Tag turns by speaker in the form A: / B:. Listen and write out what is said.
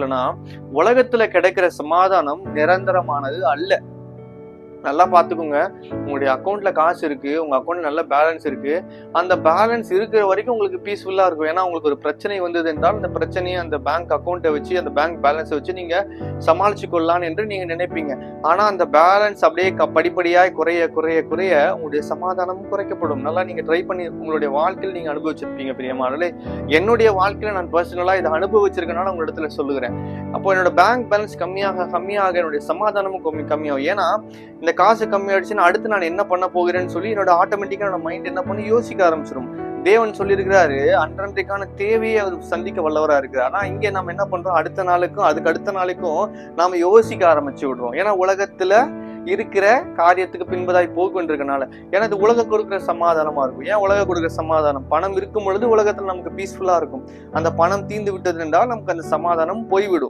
A: இல்லைன்னா உலகத்துல கிடைக்கிற சமாதானம் நிரந்தரமானது அல்ல. நல்லா பாத்துக்கோங்க. உங்களுடைய அக்கௌண்ட்ல காசு இருக்கு, உங்க அக்கௌண்ட்ல நல்ல பேலன்ஸ் இருக்கு. அந்த பேலன்ஸ் இருக்கிற வரைக்கும் உங்களுக்கு பீஸ்ஃபுல்லா இருக்கும். ஏன்னா உங்களுக்கு ஒரு பிரச்சனை வந்தது என்றால் அந்த பிரச்சனையை அந்த பேங்க் அக்கௌண்ட்டை வச்சு, அந்த பேங்க் பேலன்ஸை வச்சு நீங்க சமாளிச்சு கொள்ளலாம் என்று நீங்க நினைப்பீங்க. ஆனா அந்த பேலன்ஸ் அப்படியே படிப்படியாய் குறைய குறைய குறைய உங்களுடைய சமாதானமும் குறைக்கப்படும். நல்லா நீங்க ட்ரை பண்ணி உங்களுடைய வாழ்க்கையில் நீங்க அனுபவிச்சிருப்பீங்க பிரியமானவர்களே. என்னுடைய வாழ்க்கையில நான் பர்சனலா இதை அனுபவிச்சிருக்கனால உங்க இடத்துல சொல்லுகிறேன். அப்போ என்னோட பேங்க் பேலன்ஸ் கம்மியாக கம்மியாக என்னுடைய சமாதானமும் கம்மியாகும். ஏன்னா இந்த காசு கம்மியாயிடுச்சுன்னா அடுத்து நான் என்ன பண்ண போகிறேன்னு சொல்லி என்னோட ஆட்டோமேட்டிக்கா என்னோட மைண்ட் என்ன பண்ணி யோசிக்க ஆரம்பிச்சிடும். தேவன் சொல்லியிருக்கிறாரு, அன்றன்றைக்கான தேவையை அவர் சந்திக்க வல்லவரா இருக்கிறார். ஆனா இங்க நம்ம என்ன பண்றோம், அடுத்த நாளுக்கும் அதுக்கு அடுத்த நாளைக்கும் நாம யோசிக்க ஆரம்பிச்சு விடுறோம். ஏன்னா உலகத்துல இருக்கிற காரியத்துக்கு பின்பதாய் போகின்றதுனால. ஏன்னா இது உலகம் கொடுக்குற சமாதானமா இருக்கும். ஏன் உலகம் கொடுக்குற சமாதானம்? பணம் இருக்கும் பொழுது உலகத்துல நமக்கு பீஸ்ஃபுல்லா இருக்கும். அந்த பணம் தீர்ந்து விட்டது என்றால் நமக்கு அந்த சமாதானம் போய்விடும்.